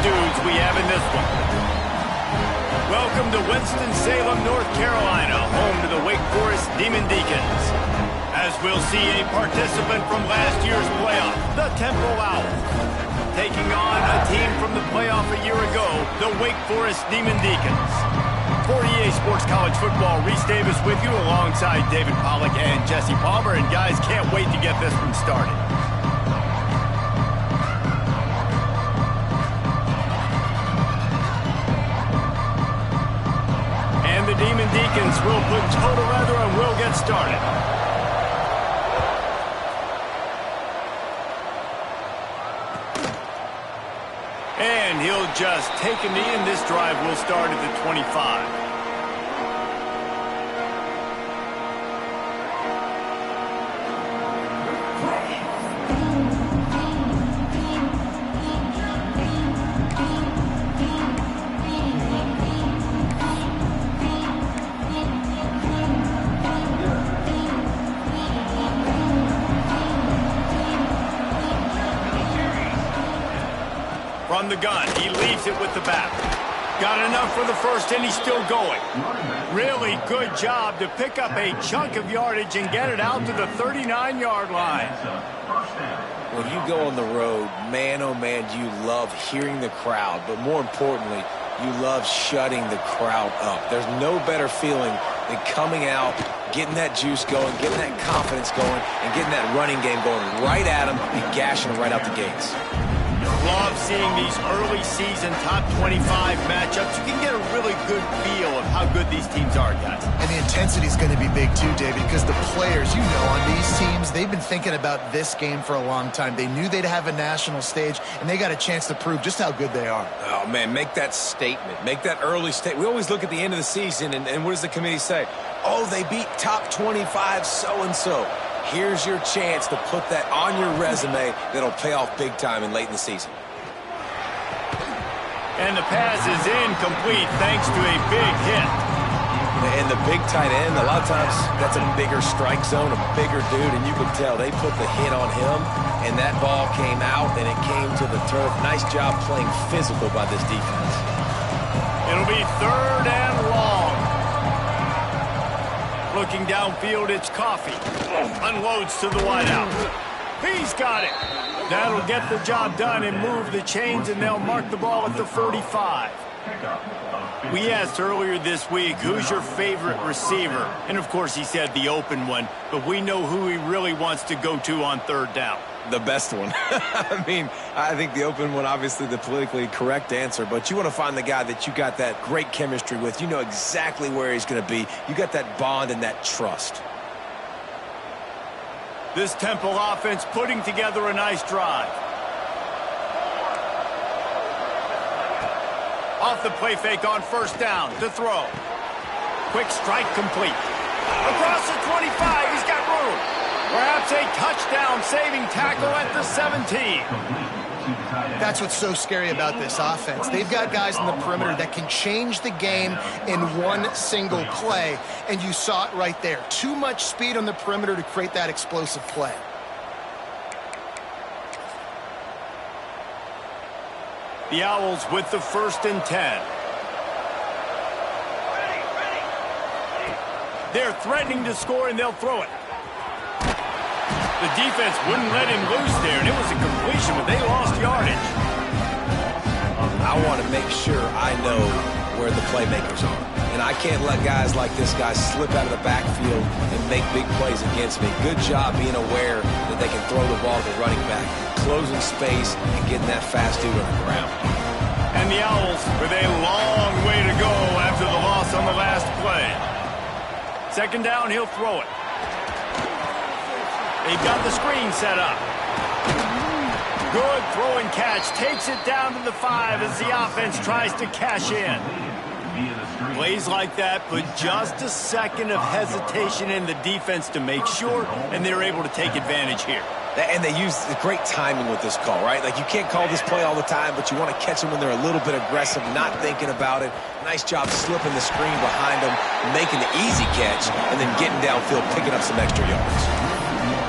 dudes we have in this one. Welcome to Winston-Salem, North Carolina, home to the Wakeforest Demon Deacons. As we'll see a participant from last year's playoff, the Temple Owls, taking on a team from the playoff a year ago, the Wakeforest Demon Deacons. For EA Sports College Football, Reese Davis with you alongside David Pollack and Jesse Palmer. And guys, can't wait to get this one started. And the Demon Deacons will put total leather and we'll get started. And he'll just take a knee, and this drive will start at the 25. From the gun, he leaves it with the back. Got enough for the first, and he's still going. Really good job to pick up a chunk of yardage and get it out to the 39-yard line. When you go on the road, man, oh man, do you love hearing the crowd. But more importantly, you love shutting the crowd up. There's no better feeling than coming out, getting that juice going, getting that confidence going, and getting that running game going right at them and gashing them right out the gates. Love seeing these early season top 25 matchups. You can get a really good feel of how good these teams are, guys. And the intensity is going to be big too, David, because the players, you know, on these teams, they've been thinking about this game for a long time. They knew they'd have a national stage, and they got a chance to prove just how good they are. Oh, man, make that statement. Make that early statement. We always look at the end of the season, and what does the committee say? Oh, they beat top 25 so-and-so. Here's your chance to put that on your resume that'll pay off big time and late in the season. And the pass is incomplete thanks to a big hit. And the big tight end, a lot of times that's a bigger strike zone, a bigger dude, and you can tell they put the hit on him, and that ball came out, and it came to the turf. Nice job playing physical by this defense. It'll be 3rd and long. Looking downfield, it's Coffee. Unloads to the wideout. He's got it. That'll get the job done and move the chains, and they'll mark the ball at the 35. We asked earlier this week, who's your favorite receiver? And, of course, he said the open one, but we know who he really wants to go to on 3rd down. The best one. I mean, I think the open one, obviously the politically correct answer, but you want to find the guy that you got that great chemistry with. You know exactly where he's going to be. You got that bond and that trust. This Temple offense putting together a nice drive. Off the play fake on 1st down to throw. Quick strike complete. Across the 25, he's got room. Perhaps a touchdown-saving tackle at the 17. That's what's so scary about this offense. They've got guys in the perimeter that can change the game in one single play, and you saw it right there. Too much speed on the perimeter to create that explosive play. The Owls with the 1st and 10. They're threatening to score, and they'll throw it. The defense wouldn't let him loose there, and it was a completion, but they lost yardage. I want to make sure I know where the playmakers are. And I can't let guys like this guy slip out of the backfield and make big plays against me. Good job being aware that they can throw the ball to the running back, closing space, and getting that fast dude on the ground. And the Owls with a long way to go after the loss on the last play. 2nd down, he'll throw it. They've got the screen set up. Good throw and catch. Takes it down to the 5 as the offense tries to cash in. Plays like that put just a second of hesitation in the defense to make sure, and they're able to take advantage here. And they use great timing with this call, right? Like, you can't call this play all the time, but you want to catch them when they're a little bit aggressive, not thinking about it. Nice job slipping the screen behind them, making the easy catch, and then getting downfield, picking up some extra yards.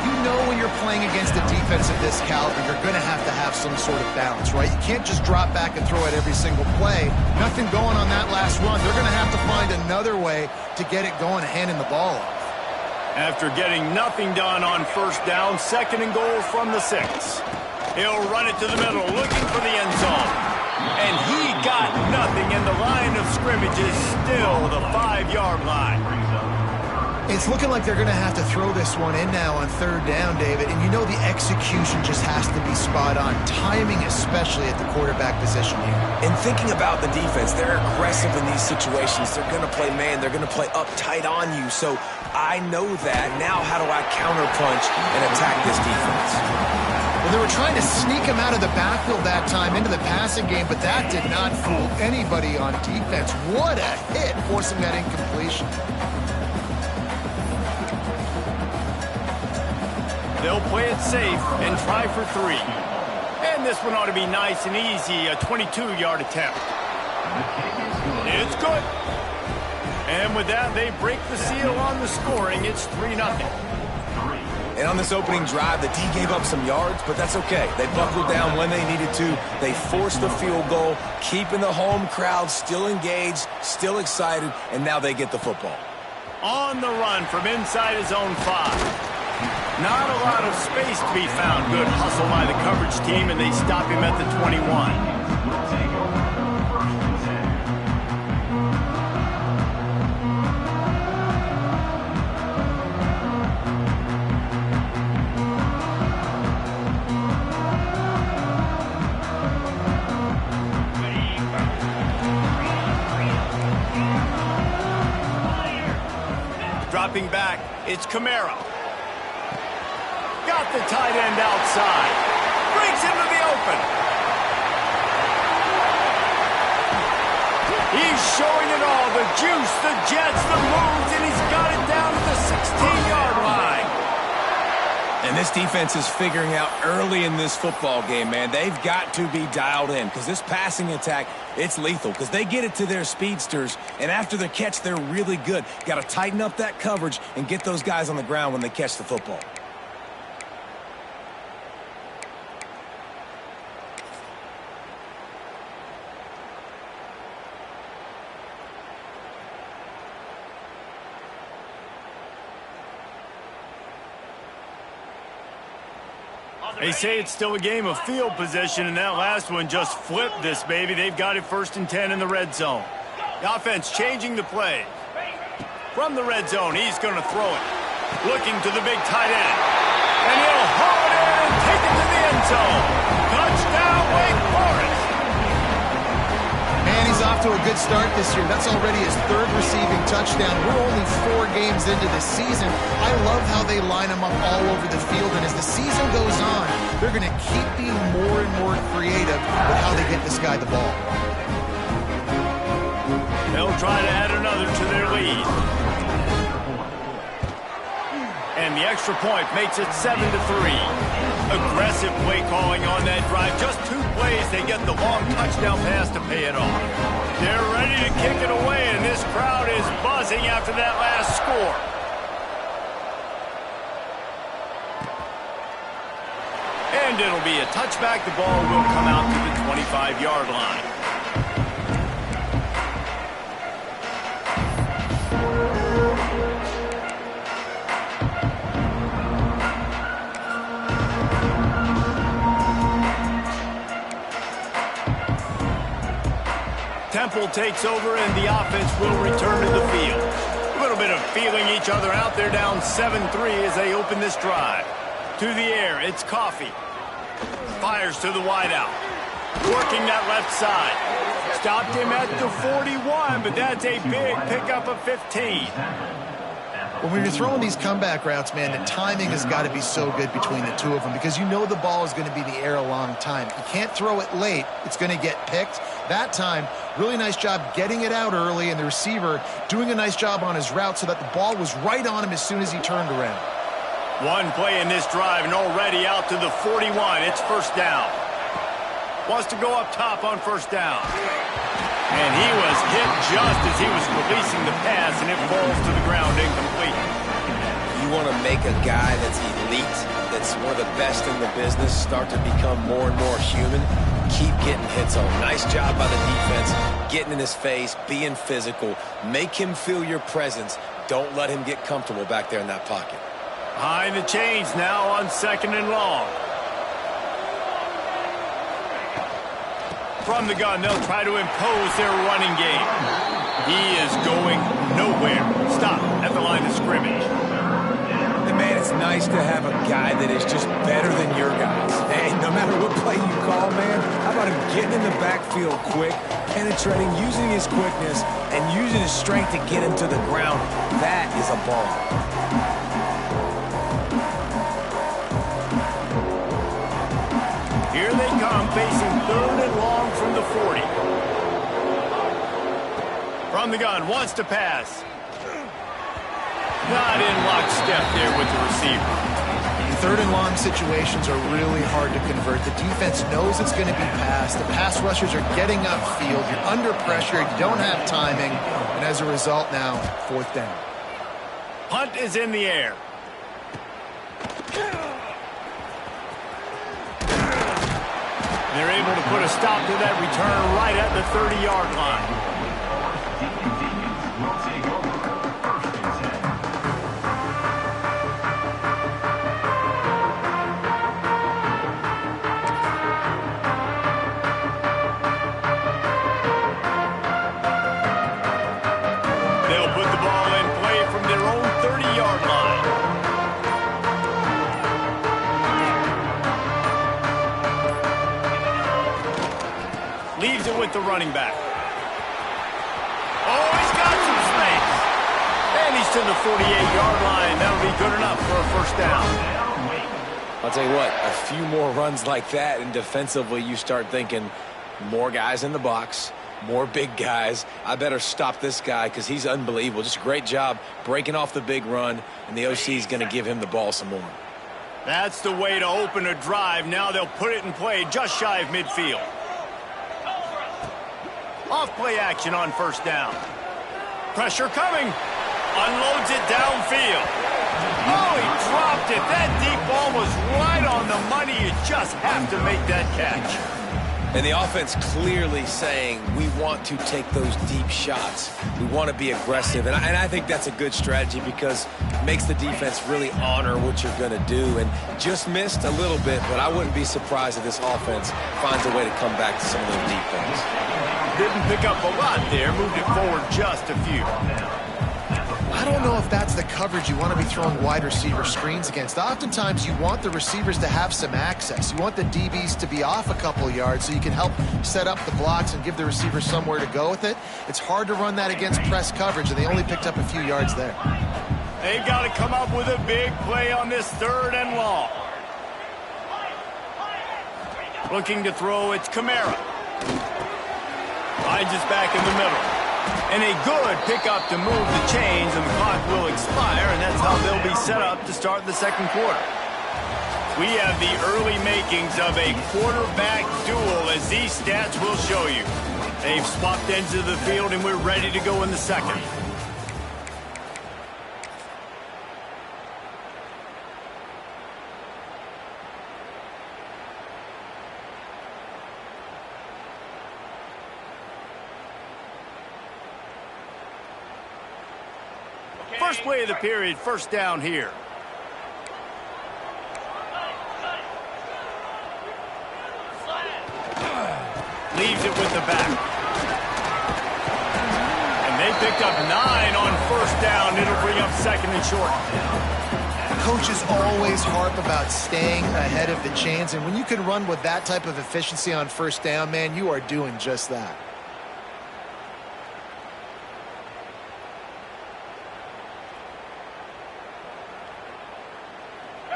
You know when you're you're playing against a defense of this caliber, you're going to have some sort of balance, right? You can't just drop back and throw it every single play. Nothing going on that last run. They're going to have to find another way to get it going, handing the ball off. After getting nothing done on first down, 2nd and goal from the 6. He'll run it to the middle, looking for the end zone. And he got nothing, and the line of scrimmage is still the 5-yard line. It's looking like they're going to have to throw this one in now on 3rd down, David. And you know the execution just has to be spot on. Timing, especially at the quarterback position here. And thinking about the defense, they're aggressive in these situations. They're going to play man. They're going to play up tight on you. So I know that. Now how do I counterpunch and attack this defense? Well, they were trying to sneak him out of the backfield that time into the passing game, but that did not fool anybody on defense. What a hit, forcing that incompletion. They'll play it safe and try for 3. And this one ought to be nice and easy, a 22-yard attempt. It's good. And with that, they break the seal on the scoring. It's 3-0. And on this opening drive, the D gave up some yards, but that's okay. They buckled down when they needed to. They forced the field goal, keeping the home crowd still engaged, still excited, and now they get the football. On the run from inside his own 5. Not a lot of space to be found. Good hustle by the coverage team, and they stop him at the 21. Dropping back, it's Camaro. Got the tight end outside. Brings him to the open. He's showing it all. The juice, the jets, the moves, and he's got it down to the 16-yard line. And this defense is figuring out early in this football game, man. They've got to be dialed in because this passing attack, it's lethal because they get it to their speedsters, and after the catch, they're really good. Got to tighten up that coverage and get those guys on the ground when they catch the football. They say it's still a game of field position, and that last one just flipped this baby. They've got it 1st and 10 in the red zone. The offense changing the play. From the red zone, he's going to throw it. Looking to the big tight end. And he'll haul it in and take it to the end zone. Touchdown, Wakeforest. Man, he's off to a good start this year. That's already his 3rd receiving touchdown. We're only 4 games into the season. I love how they line him up all over the field, and as the season goes on, they're going to keep being more and more creative with how they get this guy the ball. They'll try to add another to their lead. And the extra point makes it 7-3. Aggressive play calling on that drive. Just 2 plays, they get the long touchdown pass to pay it off. They're ready to kick it away, and this crowd is buzzing after that last score. And it'll be a touchback. The ball will come out to the 25-yard line. Temple takes over, and the offense will return to the field. A little bit of feeling each other out. They're down 7-3 as they open this drive. To the air, it's Coffee. Fires to the wideout. Working that left side. Stopped him at the 41, but that's a big pickup of 15. When you're throwing these comeback routes, man, the timing has got to be so good between the two of them because you know the ball is going to be in the air a long time. You can't throw it late. It's going to get picked. That time, really nice job getting it out early, and the receiver doing a nice job on his route so that the ball was right on him as soon as he turned around. One play in this drive, and already out to the 41. It's 1st down. Wants to go up top on 1st down. And he was hit just as he was releasing the pass, and it falls to the ground incomplete. You want to make a guy that's elite, that's one of the best in the business, start to become more and more human, keep getting hits on. Nice job by the defense, getting in his face, being physical. Make him feel your presence. Don't let him get comfortable back there in that pocket. Behind the chains now on 2nd and long. From the gun, they'll try to impose their running game. He is going nowhere. Stop at the line of scrimmage. And man, it's nice to have a guy that is just better than your guys. Hey, no matter what play you call, man, how about him getting in the backfield quick, penetrating, using his quickness, and using his strength to get him to the ground. That is a ball. Here they come, facing 3rd and long from the 40. From the gun, wants to pass. Not in lockstep there with the receiver. 3rd and long situations are really hard to convert. The defense knows it's going to be passed. The pass rushers are getting upfield. You're under pressure. You don't have timing. And as a result now, 4th down. Punt is in the air. They're able to put a stop to that return right at the 30-yard line. They'll put the ball in play from their own 30-yard line. Leaves it with the running back. Oh, he's got some space. And he's to the 48-yard line. That'll be good enough for a 1st down. I'll tell you what, a few more runs like that, and defensively you start thinking more guys in the box, more big guys. I better stop this guy because he's unbelievable. Just a great job breaking off the big run, and the OC is going to give him the ball some more. That's the way to open a drive. Now they'll put it in play just shy of midfield. Off-play action on 1st down. Pressure coming. Unloads it downfield. Oh, he dropped it. That deep ball was right on the money. You just have to make that catch. And the offense clearly saying we want to take those deep shots. We want to be aggressive. And I think that's a good strategy because it makes the defense really honor what you're going to do. And just missed a little bit, but I wouldn't be surprised if this offense finds a way to come back to some of those deep things. Didn't pick up a lot there. Moved it forward just a few. I don't know if that's the coverage you want to be throwing wide receiver screens against. Oftentimes, you want the receivers to have some access. You want the DBs to be off a couple yards so you can help set up the blocks and give the receiver somewhere to go with it. It's hard to run that against press coverage, and they only picked up a few yards there. They've got to come up with a big play on this 3rd and long. Looking to throw, it's Kamara. Finds us back in the middle. And a good pickup to move the chains, and the clock will expire, and that's how they'll be set up to start the 2nd quarter. We have the early makings of a quarterback duel, as these stats will show you. They've swapped ends of the field, and we're ready to go in the 2nd. First play of the period, 1st down here. Leaves it with the back. And they picked up 9 on 1st down. It'll bring up 2nd and short. Coaches always harp about staying ahead of the chains, and when you can run with that type of efficiency on 1st down, man, you are doing just that.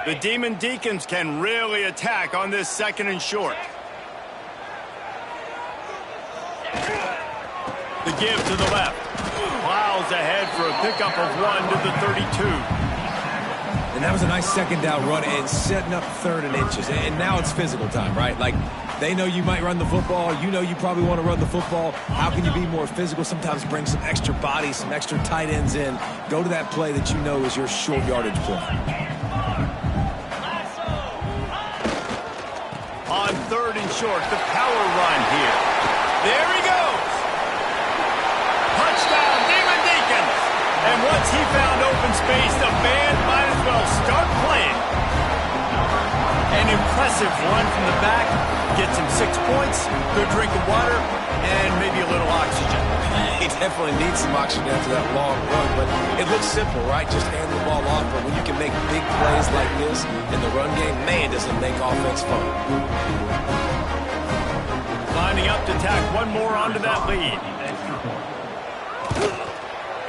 The Demon Deacons can really attack on this 2nd and short. The give to the left. Plows ahead for a pickup of 1 to the 32. And that was a nice 2nd down run and setting up 3rd and inches. And now it's physical time, right? Like, They know you might run the football. You know you probably want to run the football. How can you be more physical? Sometimes bring some extra body, some extra tight ends in. Go to that play that you know is your short yardage play. On 3rd and short, the power run here. There he goes. Touchdown, Demon Deacons. And once he found open space, the band might as well start playing. An impressive run from the back. Gets him 6 points, good drink of water, and maybe a little oxygen. He definitely needs some oxygen after that long run, but it looks simple, right? Just hand the ball off, but when you can make big plays like this in the run game, man, does it make offense fun. Lining up to tack one more onto that lead.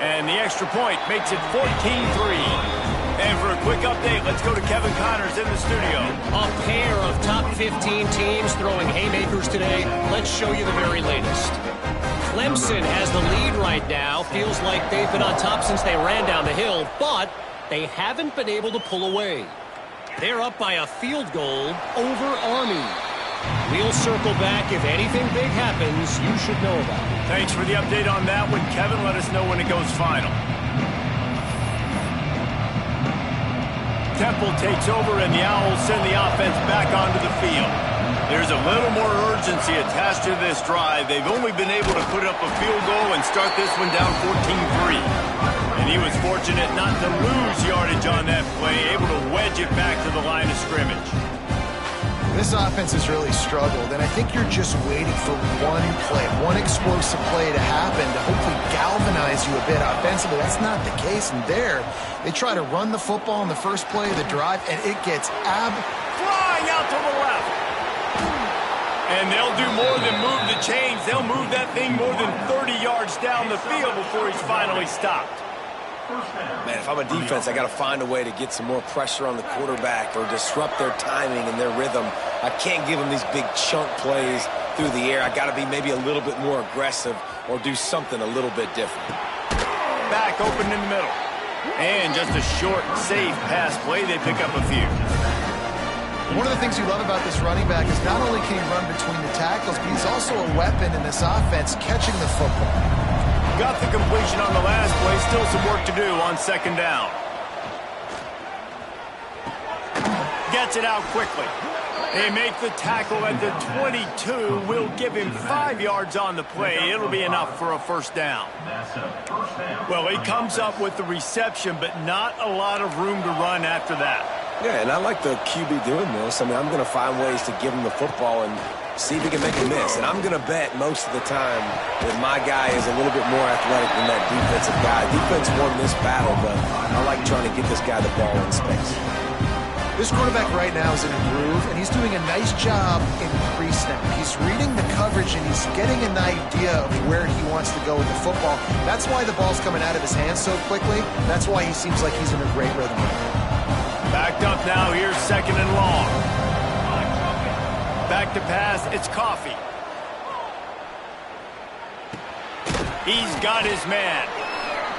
And the extra point makes it 14-3. And for a quick update, let's go to Kevin Connors in the studio. A pair of top 15 teams throwing haymakers today. Let's show you the very latest. Clemson has the lead right now. Feels like they've been on top since they ran down the hill, but they haven't been able to pull away. They're up by a field goal over Army. We'll circle back. If anything big happens, you should know about it. Thanks for the update on that one, Kevin. Let us know when it goes final. Temple takes over, and the Owls send the offense back onto the field. There's a little more urgency attached to this drive. They've only been able to put up a field goal and start this one down 14-3. And he was fortunate not to lose yardage on that play, able to wedge it back to the line of scrimmage. This offense has really struggled, and I think you're just waiting for one play, one explosive play to happen to hopefully galvanize you a bit offensively. That's not the case, and there, they try to run the football in the first play of the drive, and it gets flying out to the left. And they'll do more than move the chains. They'll move that thing more than 30 yards down the field before he's finally stopped. Man, if I'm a defense, I got to find a way to get some more pressure on the quarterback or disrupt their timing and their rhythm. I can't give them these big chunk plays through the air. I got to be maybe a little bit more aggressive or do something a little bit different. Back open in the middle. And just a short, safe pass play. They pick up a few. One of the things you love about this running back is not only can he run between the tackles, but he's also a weapon in this offense catching the football. Got the completion on the last play. Still some work to do on 2nd down. Gets it out quickly. They make the tackle at the 22. Will give him 5 yards on the play. It'll be enough for a 1st down. Well, he comes up with the reception, but not a lot of room to run after that. Yeah, and I like the QB doing this. I mean, I'm going to find ways to give him the football and see if he can make a miss. And I'm going to bet most of the time that my guy is a little bit more athletic than that defensive guy. Defense won this battle, but I like trying to get this guy the ball in space. This quarterback right now is in a groove, and he's doing a nice job in pre-snap. He's reading the coverage, and he's getting an idea of where he wants to go with the football. That's why the ball's coming out of his hands so quickly. That's why he seems like he's in a great rhythm. Backed up now. Here's 2nd and long. Back to pass. It's Coffee. He's got his man.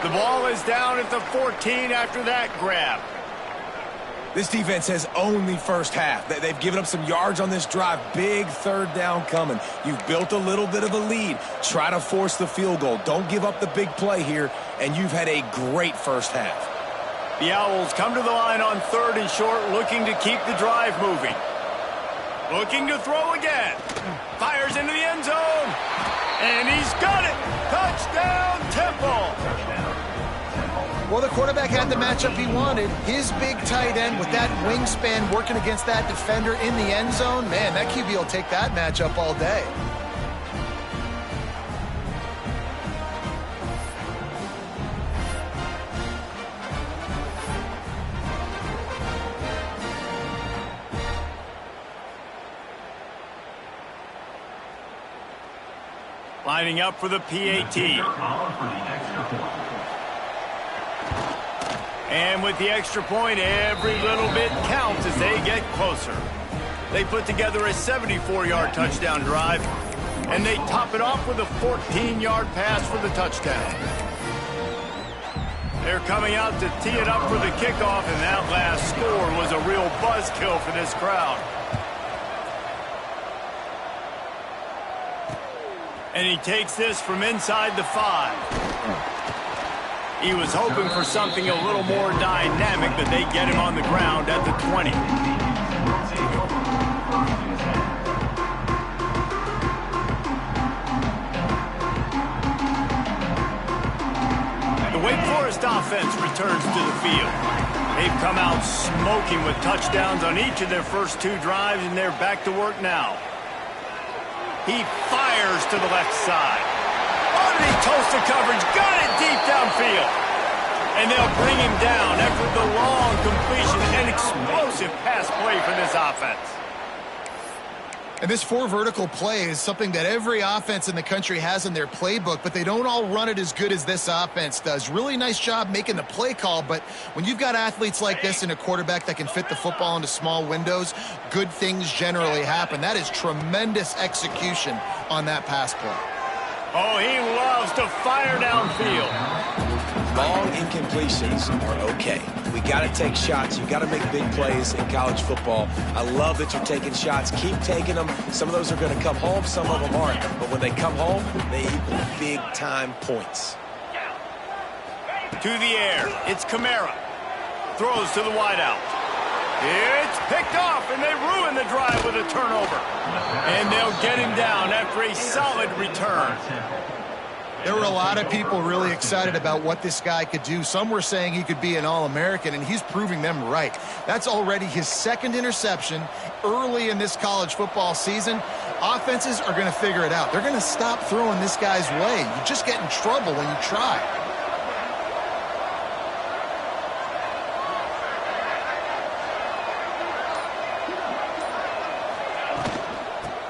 The ball is down at the 14 after that grab. This defense has owned the first half. They've given up some yards on this drive. Big 3rd down coming. You've built a little bit of a lead. Try to force the field goal. Don't give up the big play here, and you've had a great first half. The Owls come to the line on 3rd and short, looking to keep the drive moving. Looking to throw again. Fires into the end zone. And he's got it. Touchdown, Temple. Well, the quarterback had the matchup he wanted. His big tight end with that wingspan working against that defender in the end zone. Man, that QB will take that matchup all day. Lining up for the PAT. And with the extra point, every little bit counts as they get closer. They put together a 74-yard touchdown drive, and they top it off with a 14-yard pass for the touchdown. They're coming out to tee it up for the kickoff, and that last score was a real buzzkill for this crowd. And he takes this from inside the 5. He was hoping for something a little more dynamic, but they get him on the ground at the 20. The Wakeforest offense returns to the field. They've come out smoking with touchdowns on each of their first 2 drives, and they're back to work now. He fires to the left side. Underneath toasted coverage, got it deep downfield. And they'll bring him down after the long completion. An explosive pass play for this offense. And this 4 vertical play is something that every offense in the country has in their playbook, but they don't all run it as good as this offense does. Really nice job making the play call, but when you've got athletes like this and a quarterback that can fit the football into small windows, good things generally happen. That is tremendous execution on that pass play. Oh, he loves to fire downfield. Long incompletions are okay. We got to take shots. You got to make big plays in college football. I love that you're taking shots. Keep taking them. Some of those are going to come home. Some of them aren't. But when they come home, they equal big-time points. To the air. It's Kamara. Throws to the wideout. It's picked off, and they ruin the drive with a turnover. And they'll get him down after a solid return. There were a lot of people really excited about what this guy could do. Some were saying he could be an All-American, and he's proving them right. That's already his 2nd interception early in this college football season. Offenses are going to figure it out. They're going to stop throwing this guy's way. You just get in trouble when you try.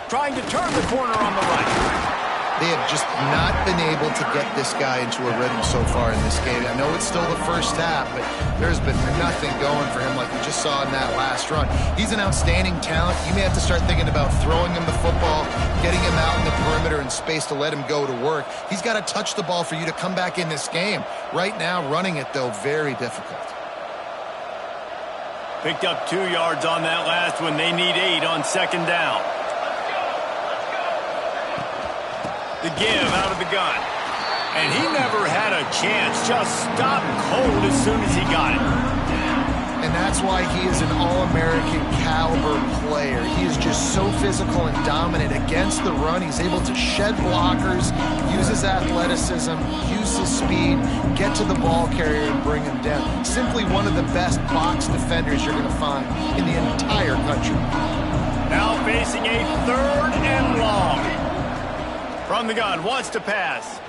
Trying to turn the corner on the right. They have just not been able to get this guy into a rhythm so far in this game. I know it's still the first half, but there's been nothing going for him like we just saw in that last run. He's an outstanding talent. You may have to start thinking about throwing him the football, getting him out in the perimeter and space to let him go to work. He's got to touch the ball for you to come back in this game. Right now, running it, though, very difficult. Picked up 2 yards on that last one. They need 8 on 2nd down. The give out of the gun. And he never had a chance. Just stopped cold as soon as he got it. And that's why he is an All-American caliber player. He is just so physical and dominant against the run. He's able to shed blockers, use his athleticism, use his speed, get to the ball carrier and bring him down. Simply one of the best box defenders you're going to find in the entire country. Now facing a 3rd and long. From the gun, wants to pass.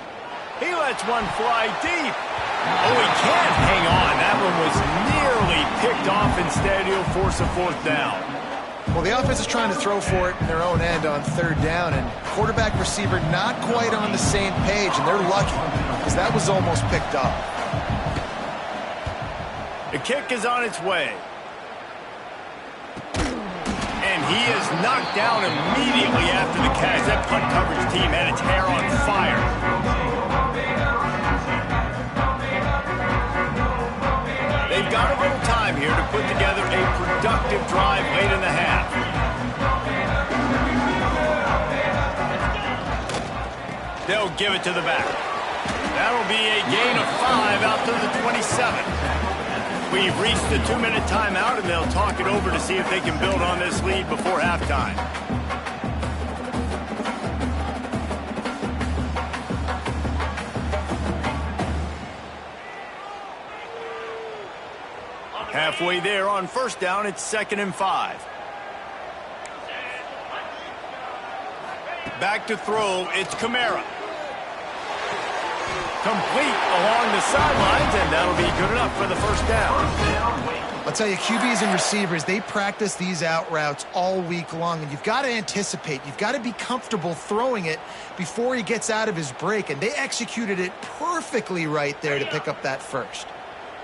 He lets one fly deep. Oh, he can't hang on. That one was nearly picked off. Instead, he'll force a 4th down. Well, the offense is trying to throw for it in their own end on 3rd down, and quarterback receiver not quite on the same page, and they're lucky because that was almost picked up. The kick is on its way. And he is knocked down immediately after the catch. That punt coverage team had its hair on fire. They've got a little time here to put together a productive drive late in the half. They'll give it to the back. That'll be a gain of 5 out to the 27. We've reached the 2-minute timeout, and they'll talk it over to see if they can build on this lead before halftime. Halfway there on 1st down, it's 2nd and 5. Back to throw, it's Kamara. Complete along the sidelines, and that'll be good enough for the 1st down. I'll tell you, QBs and receivers, they practice these out routes all week long, and you've got to anticipate. You've got to be comfortable throwing it before he gets out of his break, and they executed it perfectly right there to pick up that 1st.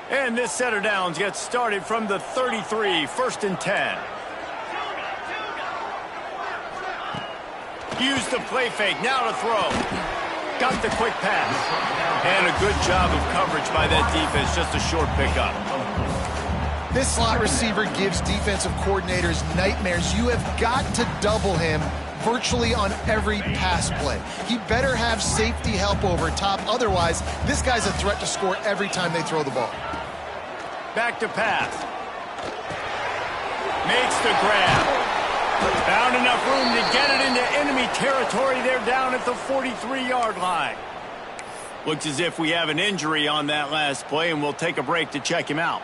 And this set of downs gets started from the 33, 1st and 10. Use the play fake, now to throw. Got the quick pass. And a good job of coverage by that defense, just a short pickup. This slot receiver gives defensive coordinators nightmares. You have got to double him virtually on every pass play. He better have safety help over top. Otherwise, this guy's a threat to score every time they throw the ball. Back to pass. Makes the grab. Found enough room to get it into enemy territory. They're down at the 43-yard line. Looks as if we have an injury on that last play, and we'll take a break to check him out.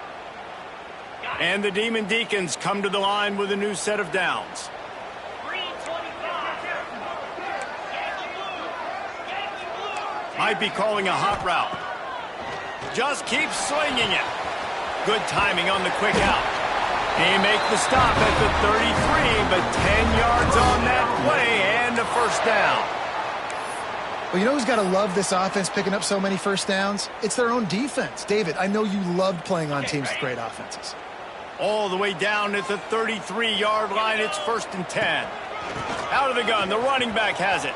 And the Demon Deacons come to the line with a new set of downs. Might be calling a hot route. Just keeps slinging it. Good timing on the quick out. He makes the stop at the 33, but 10 yards on that play and a first down. Well, you know who's got to love this offense picking up so many first downs? It's their own defense. David, I know you loved playing on teams with great offenses. All the way down at the 33-yard line. It's 1st and 10. Out of the gun. The running back has it.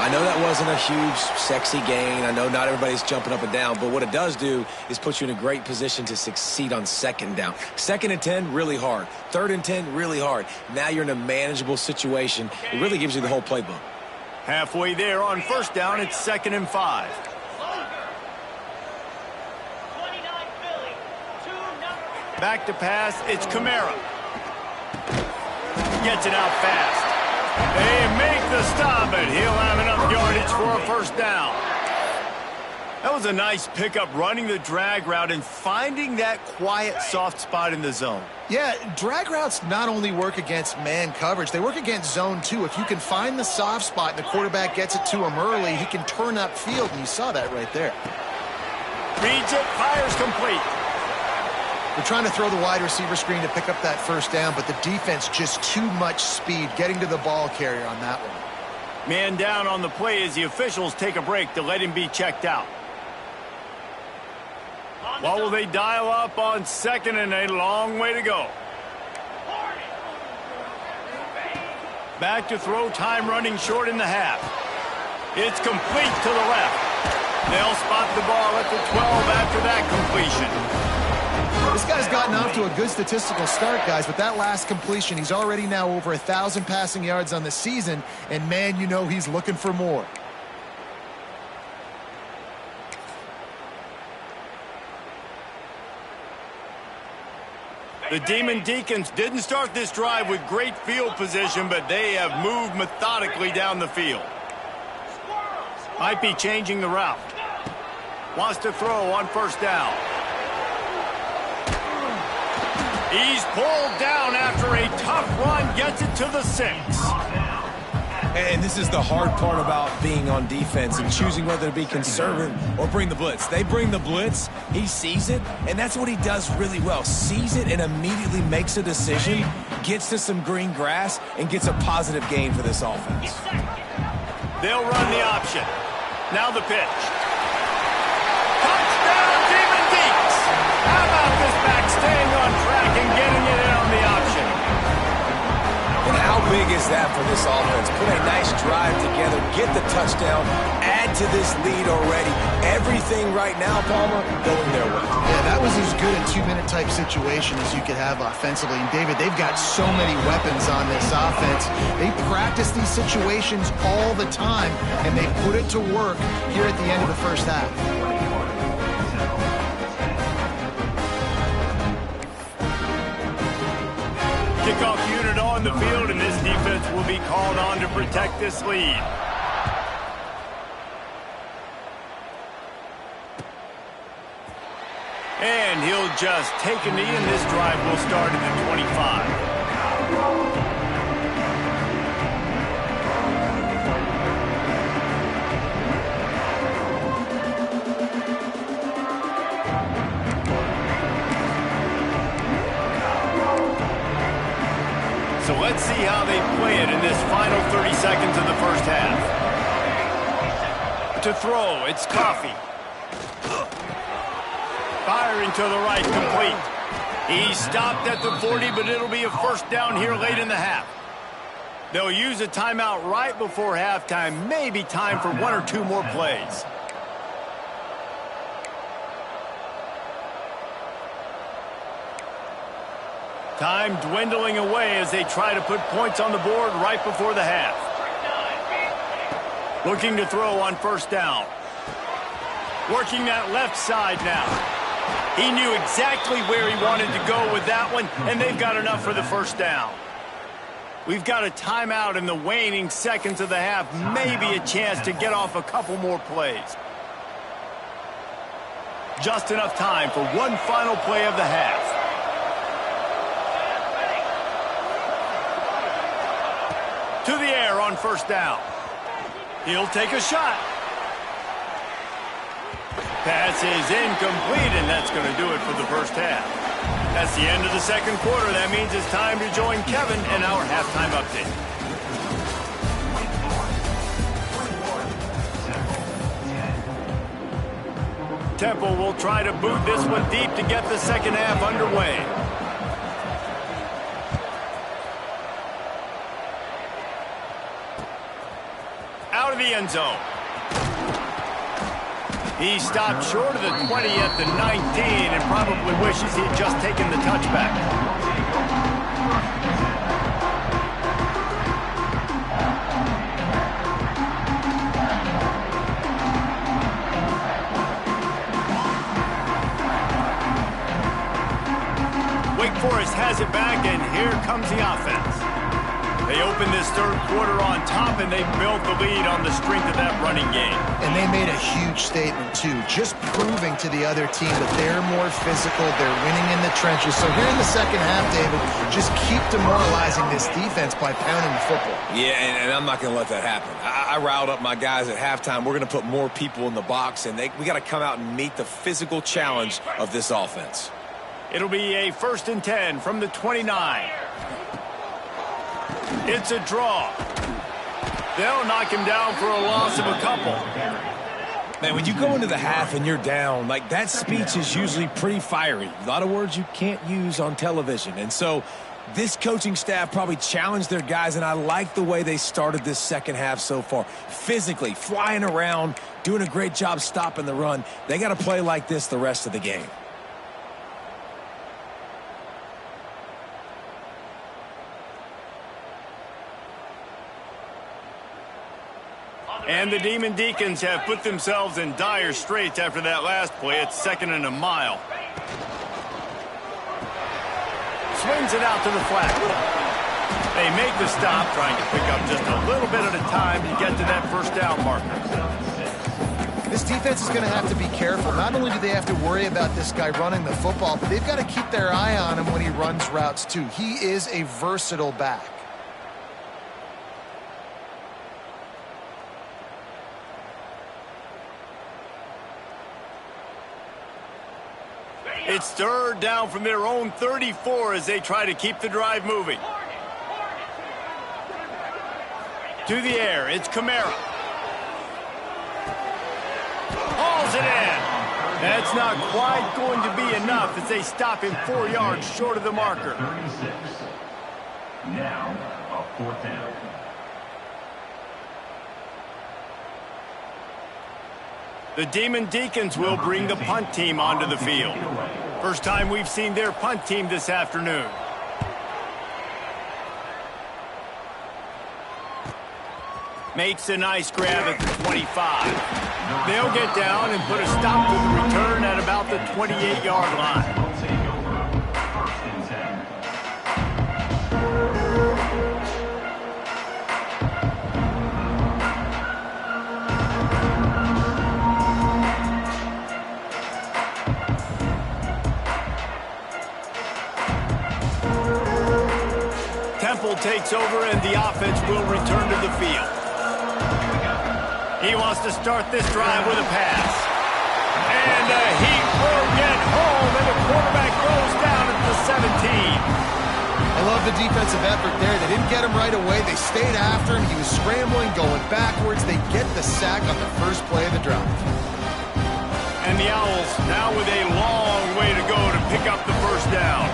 I know that wasn't a huge, sexy gain. I know not everybody's jumping up and down, but what it does do is put you in a great position to succeed on 2nd down. 2nd and 10, really hard. 3rd and 10, really hard. Now you're in a manageable situation. It really gives you the whole playbook. Halfway there on 1st down, it's 2nd and 5. Back to pass, it's Kamara. Gets it out fast. They make the stop, and he'll have enough yardage for a first down. That was a nice pickup, running the drag route and finding that quiet, soft spot in the zone. Yeah, drag routes not only work against man coverage, they work against zone too. If you can find the soft spot and the quarterback gets it to him early, he can turn upfield, and you saw that right there. Reads it, fires complete. They're trying to throw the wide receiver screen to pick up that first down, but the defense just too much speed getting to the ball carrier on that one. Man down on the play as the officials take a break to let him be checked out. What will they dial up on 2nd and a long way to go? Back to throw, time running short in the half. It's complete to the left. They'll spot the ball at the 12 after that completion. This guy's gotten off to a good statistical start, guys, but that last completion, he's already now over 1,000 passing yards on the season, and man, you know he's looking for more. The Demon Deacons didn't start this drive with great field position, but they have moved methodically down the field. Might be changing the route. Wants to throw on 1st down. He's pulled down after a tough run, gets it to the 6. And this is the hard part about being on defense and choosing whether to be conservative or bring the blitz. They bring the blitz, he sees it, and that's what he does really well. Sees it and immediately makes a decision, gets to some green grass, and gets a positive gain for this offense. They'll run the option. Now the pitch. Touchdown, Demon Deeks! How about this back staying on track and getting it in on the option? And how big is that for this offense? Put a nice drive together, get the touchdown, add to this lead already. Everything right now, Palmer, going their way. Yeah, that was as good a 2-minute type situation as you could have offensively. And David, they've got so many weapons on this offense. They practice these situations all the time, and they put it to work here at the end of the first half. Kickoff unit on the field, and this defense will be called on to protect this lead. And he'll just take a knee, and this drive will start at the 25. So let's see how they play it in this final 30 seconds of the first half. To throw, it's Coffee. Firing to the right, complete. He stopped at the 40, but it'll be a first down here late in the half. They'll use a timeout right before halftime. Maybe time for 1 or 2 more plays. Time dwindling away as they try to put points on the board right before the half. Looking to throw on first down. Working that left side now. He knew exactly where he wanted to go with that one, and they've got enough for the first down. We've got a timeout in the waning seconds of the half. Maybe a chance to get off a couple more plays. Just enough time for one final play of the half. To the air on first down. He'll take a shot. Pass is incomplete, and that's going to do it for the first half. That's the end of the second quarter. That means it's time to join Kevin in our halftime update. Temple will try to boot this one deep to get the second half underway. Out of the end zone. He stopped short of the 20 at the 19 and probably wishes he had just taken the touchback. Wakeforest has it back, and here comes the offense. They opened this third quarter on top, and they built the lead on the strength of that running game. And they made a huge statement, too, just proving to the other team that they're more physical, they're winning in the trenches. So here in the second half, David, just keep demoralizing this defense by pounding the football. Yeah, and I'm not going to let that happen. I riled up my guys at halftime. We're going to put more people in the box, and we got to come out and meet the physical challenge of this offense. It'll be a 1st and 10 from the 29. It's a draw. They'll knock him down for a loss of a couple. Man, when you go into the half and you're down, like, that speech is usually pretty fiery. A lot of words you can't use on television. And so this coaching staff probably challenged their guys, and I like the way they started this second half so far. Physically, flying around, doing a great job stopping the run. They got to play like this the rest of the game. And the Demon Deacons have put themselves in dire straits after that last play. It's 2nd and a mile. Swings it out to the flat. They make the stop, trying to pick up just a little bit at a time to get to that first down marker. This defense is going to have to be careful. Not only do they have to worry about this guy running the football, but they've got to keep their eye on him when he runs routes, too. He is a versatile back. It's 3rd down from their own 34 as they try to keep the drive moving. To the air, it's Kamara. Hauls it in. That's not quite going to be enough as they stop him 4 yards short of the marker. 36. Now, a 4th down. The Demon Deacons will bring the punt team onto the field. First time we've seen their punt team this afternoon. Makes a nice grab at the 25. They'll get down and put a stop to the return at about the 28-yard line. Takes over and the offense will return to the field. He wants to start this drive with a pass. And he will get home, and the quarterback goes down at the 17. I love the defensive effort there. They didn't get him right away. They stayed after him. He was scrambling, going backwards. They get the sack on the first play of the drive. And the Owls now with a long way to go to pick up the first down.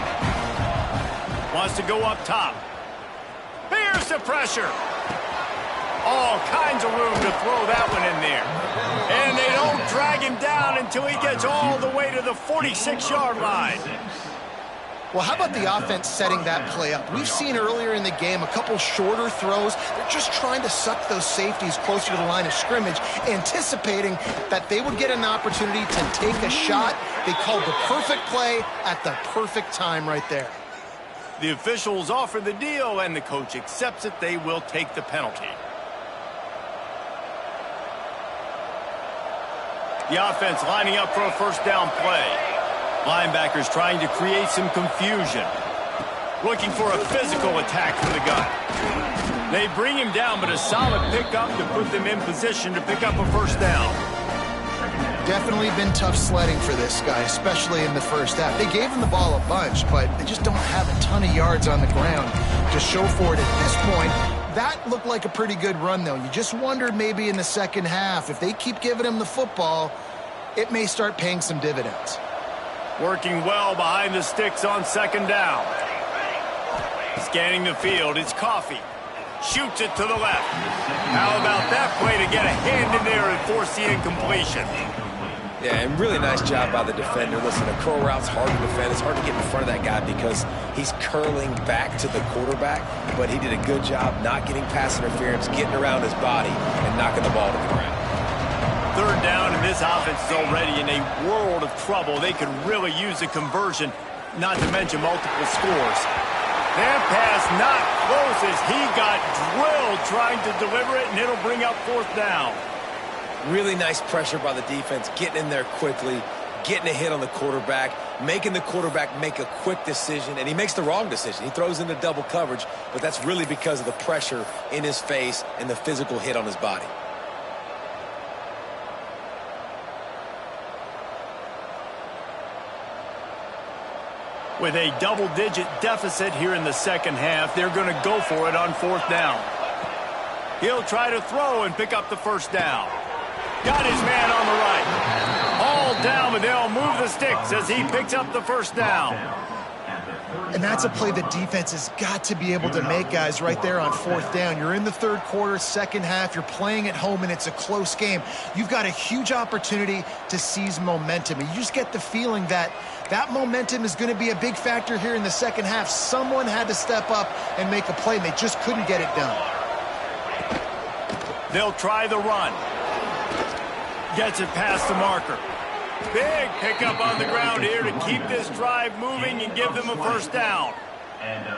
Wants to go up top. Here's the pressure. All kinds of room to throw that one in there. And they don't drag him down until he gets all the way to the 46-yard line. Well, how about the offense setting that play up? We've seen earlier in the game a couple shorter throws. They're just trying to suck those safeties closer to the line of scrimmage, anticipating that they would get an opportunity to take a shot. They called the perfect play at the perfect time right there. The officials offer the deal, and the coach accepts it. They will take the penalty. The offense lining up for a first down play. Linebackers trying to create some confusion. Looking for a physical attack from the gun. They bring him down, but a solid pickup to put them in position to pick up a first down. Definitely been tough sledding for this guy, especially in the first half. They gave him the ball a bunch, but they just don't have a ton of yards on the ground to show for it at this point. That looked like a pretty good run, though. You just wondered maybe in the second half, if they keep giving him the football, it may start paying some dividends. Working well behind the sticks on second down. Scanning the field, it's Coffee. Shoots it to the left. How about that play to get a hand in there and force the incompletion? Yeah, and really nice job by the defender. Listen, a curl route's hard to defend. It's hard to get in front of that guy because he's curling back to the quarterback, but he did a good job not getting pass interference, getting around his body, and knocking the ball to the ground. Third down, and this offense is already in a world of trouble. They could really use a conversion, not to mention multiple scores. That pass not close as he got drilled trying to deliver it, and it'll bring up fourth down. Really nice pressure by the defense, getting in there quickly, getting a hit on the quarterback, making the quarterback make a quick decision, and he makes the wrong decision. He throws into double coverage, but that's really because of the pressure in his face and the physical hit on his body. With a double-digit deficit here in the second half, they're going to go for it on fourth down. He'll try to throw and pick up the first down. Got his man on the right. All down, but they'll move the sticks as he picks up the first down. And that's a play the defense has got to be able to make, guys, right there on fourth down. You're in the third quarter, second half. You're playing at home, and it's a close game. You've got a huge opportunity to seize momentum. And you just get the feeling that that momentum is going to be a big factor here in the second half. Someone had to step up and make a play, and they just couldn't get it done. They'll try the run. Gets it past the marker. Big pickup on the ground here to keep this drive moving and give them a first down.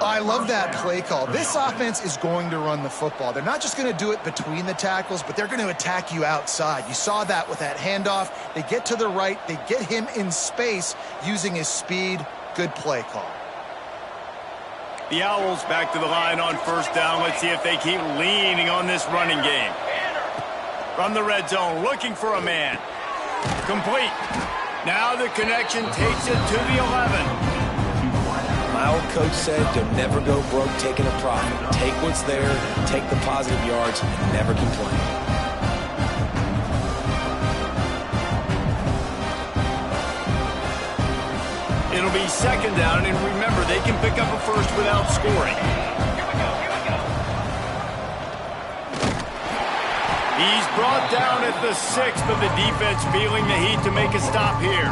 I love that play call. This offense is going to run the football. They're not just going to do it between the tackles, but they're going to attack you outside. You saw that with that handoff. They get to the right. They get him in space using his speed. Good play call. The Owls back to the line on first down. Let's see if they keep leaning on this running game. From the red zone, looking for a man. Complete. Now the connection takes it to the 11. My old coach said you'll never go broke taking a profit. Take what's there, take the positive yards, and never complain. It'll be second down, and remember, they can pick up a first without scoring. He's brought down at the 6, but the defense feeling the heat to make a stop here.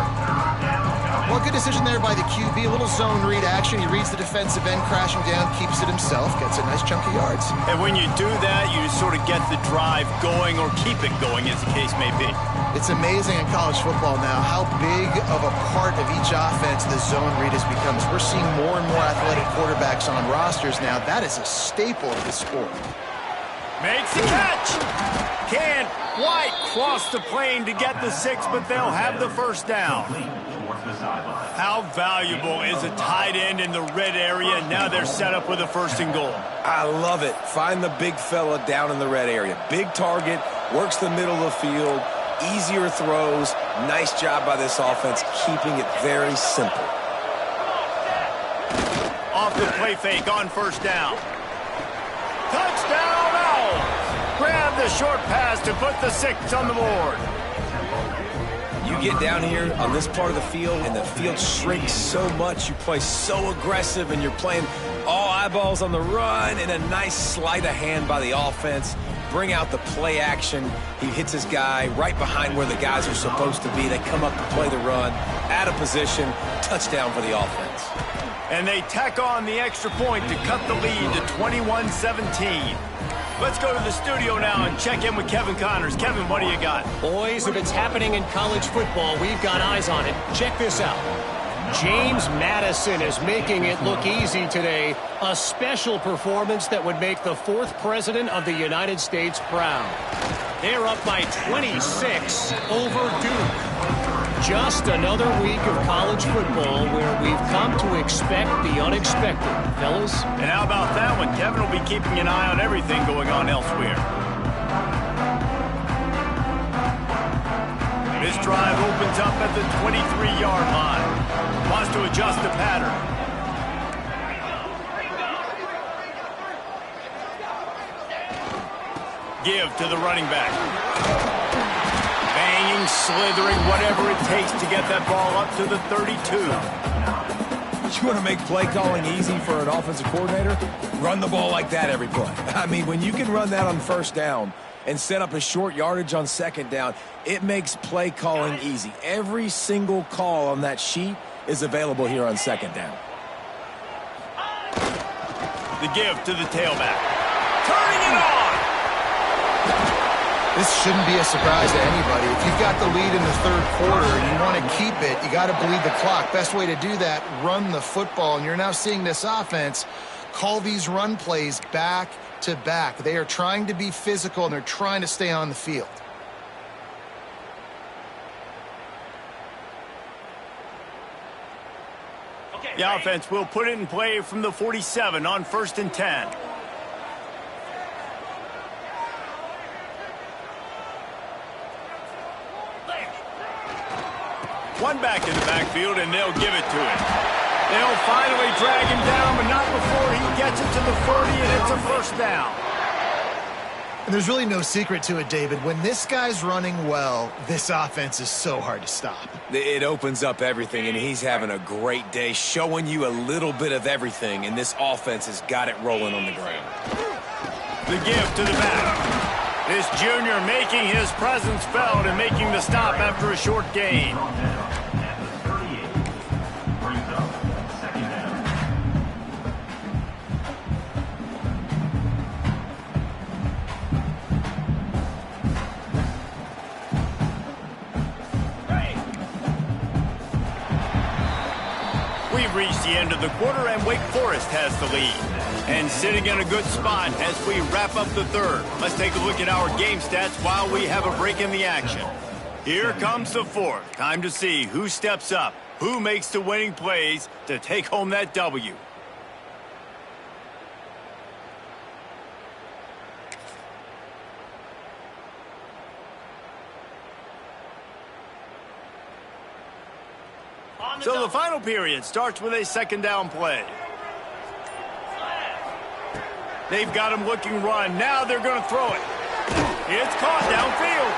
Well, good decision there by the QB. A little zone read action. He reads the defensive end crashing down, keeps it himself, gets a nice chunk of yards. And when you do that, you sort of get the drive going or keep it going, as the case may be. It's amazing in college football now how big of a part of each offense the zone read has become. We're seeing more and more athletic quarterbacks on rosters now. That is a staple of the sport. Makes the catch. Can't quite cross the plane to get the 6, but they'll have the first down. How valuable is a tight end in the red area? Now they're set up with a first and goal. I love it. Find the big fella down in the red area. Big target, works the middle of the field, easier throws. Nice job by this offense, keeping it very simple. Off the play fake on first down. Touchdown, Owls! Grab the short pass to put the 6 on the board. You get down here on this part of the field, and the field shrinks so much. You play so aggressive, and you're playing all eyeballs on the run, and a nice sleight of hand by the offense. Bring out the play action. He hits his guy right behind where the guys are supposed to be. They come up to play the run, out of position, touchdown for the offense. And they tack on the extra point to cut the lead to 21-17. Let's go to the studio now and check in with Kevin Connors. Kevin, what do you got? Boys, if it's happening in college football, we've got eyes on it. Check this out. James Madison is making it look easy today. A special performance that would make the 4th president of the United States proud. They're up by 26 over Duke. Just another week of college football where we've come to expect the unexpected, fellas. And how about that one? Kevin will be keeping an eye on everything going on elsewhere. This drive opens up at the 23-yard line. Wants to adjust the pattern. Give to the running back. Banging, slithering, whatever it takes to get that ball up to the 32. You want to make play calling easy for an offensive coordinator? Run the ball like that every play. I mean, when you can run that on first down and set up a short yardage on second down, it makes play calling easy. Every single call on that sheet is available here on second down. The give to the tailback. Turning it on! This shouldn't be a surprise to anybody. If you've got the lead in the 3rd quarter and you want to keep it, you got to bleed the clock. Best way to do that, run the football. And you're now seeing this offense call these run plays back to back. They are trying to be physical and they're trying to stay on the field. The offense will put it in play from the 47 on 1st and 10. One back in the backfield, and they'll give it to him. They'll finally drag him down, but not before he gets it to the 40, and it's a first down. And there's really no secret to it, David. When this guy's running well, this offense is so hard to stop. It opens up everything, and he's having a great day, showing you a little bit of everything, and this offense has got it rolling on the ground. The give to the back. This junior making his presence felt and making the stop after a short gain. We've reached the end of the quarter, and Wakeforest has the lead. And sitting in a good spot as we wrap up the 3rd. Let's take a look at our game stats while we have a break in the action. Here comes the 4th. Time to see who steps up, who makes the winning plays to take home that W. So the final period starts with a 2nd down play. They've got him looking run. Now they're going to throw it. It's caught downfield.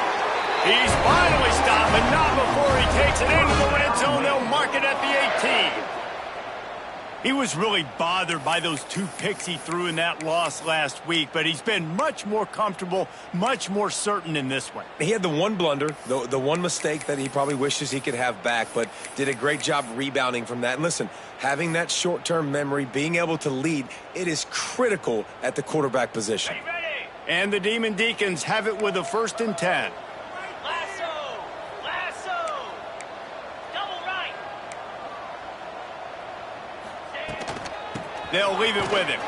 He's finally stopped, but not before he takes it into the red zone. They'll mark it at the 18. He was really bothered by those 2 picks he threw in that loss last week, but he's been much more comfortable, much more certain in this one. He had the one blunder, the one mistake that he probably wishes he could have back, but did a great job rebounding from that. And listen, having that short-term memory, being able to lead, it is critical at the quarterback position. And the Demon Deacons have it with a 1st and 10. They'll leave it with him.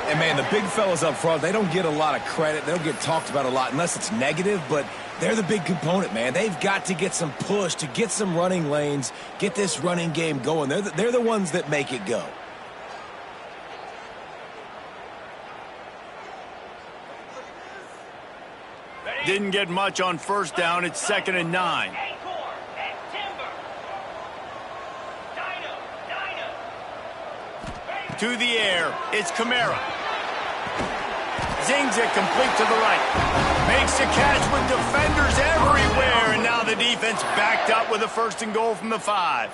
And, man, the big fellas up front, they don't get a lot of credit. They don't get talked about a lot unless it's negative, but they're the big component, man. They've got to get some push, to get some running lanes, get this running game going. They're the ones that make it go. Didn't get much on 1st down. It's 2nd and 9. To the air, it's Kamara. Zings it complete to the right. Makes the catch with defenders everywhere, and now the defense backed up with a 1st and goal from the 5.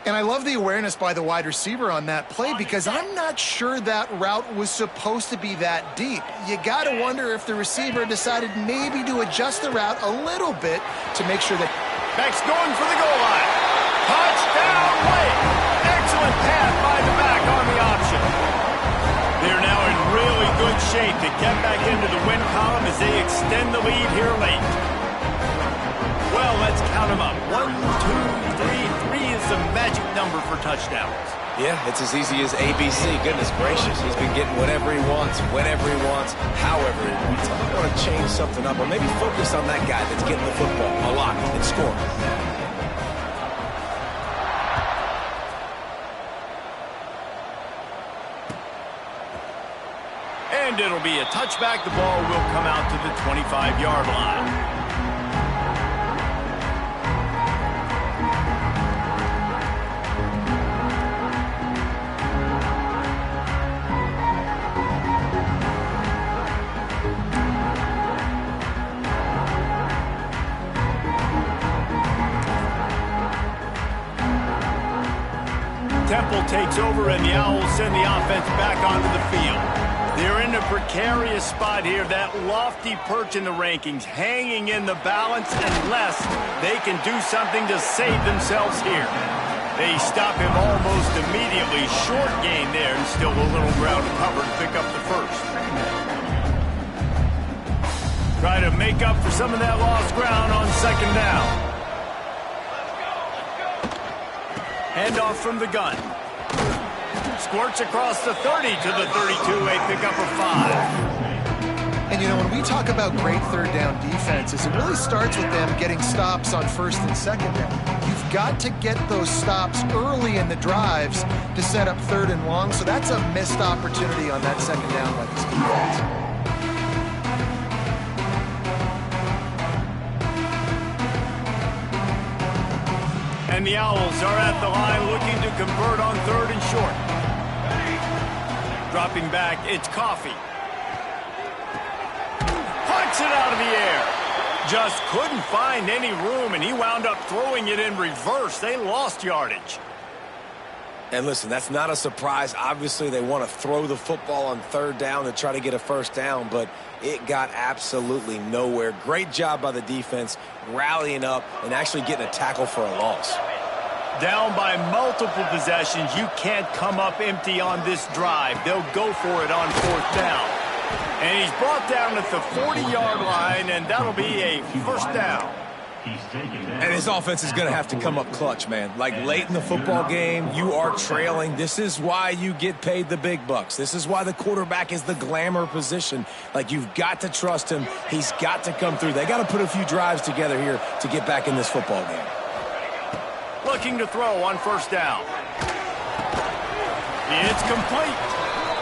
And I love the awareness by the wide receiver on that play because I'm not sure that route was supposed to be that deep. You got to wonder if the receiver decided maybe to adjust the route a little bit to make sure that... Beck's going for the goal line. Touchdown, Wake! Excellent pass by the back on the option. They're now in really good shape to get back into the win column as they extend the lead here late. Well, let's count them up. 1, 2, 3. 3 is the magic number for touchdowns. Yeah, it's as easy as ABC. Goodness gracious. He's been getting whatever he wants, whenever he wants, however he wants. I want to change something up or maybe focus on that guy that's getting the football a lot and scoring. And it'll be a touchback. The ball will come out to the 25-yard line. Temple takes over, and the Owls send the offense back onto the field. They're in a precarious spot here, that lofty perch in the rankings, hanging in the balance unless they can do something to save themselves here. They stop him almost immediately. Short gain there, and still a little ground to cover to pick up the first. Try to make up for some of that lost ground on second down. Handoff from the gun. Squirts across the 30 to the 32, a pickup of 5. And, you know, when we talk about great third down defenses, it really starts with them getting stops on first and second down. You've got to get those stops early in the drives to set up third and long, so that's a missed opportunity on that second down by this defense. And the Owls are at the line looking to convert on third and short. Dropping back, it's Coffee. Punts it out of the air. Just couldn't find any room, and he wound up throwing it in reverse. They lost yardage. And listen, that's not a surprise. Obviously, they want to throw the football on third down to try to get a first down, but it got absolutely nowhere. Great job by the defense, rallying up and actually getting a tackle for a loss. Down by multiple possessions, you can't come up empty on this drive. They'll go for it on fourth down. And he's brought down at the 40-yard line, and that'll be a first down. And his offense is going to have to come up clutch, man. Like late in the football game, you are trailing. This is why you get paid the big bucks. This is why the quarterback is the glamour position. Like, you've got to trust him. He's got to come through. They got to put a few drives together here to get back in this football game. Looking to throw on first down. It's complete.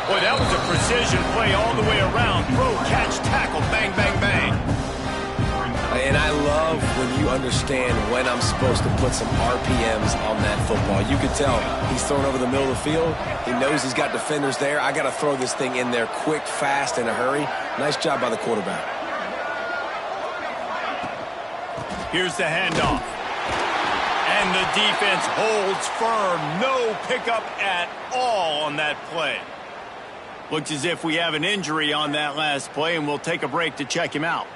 Boy, that was a precision play all the way around. Throw, catch, tackle, bang, bang, bang. And I love when you understand when I'm supposed to put some RPMs on that football. You can tell he's thrown over the middle of the field. He knows he's got defenders there. I got to throw this thing in there quick, fast, in a hurry. Nice job by the quarterback. Here's the handoff. And the defense holds firm. No pickup at all on that play. Looks as if we have an injury on that last play, and we'll take a break to check him out.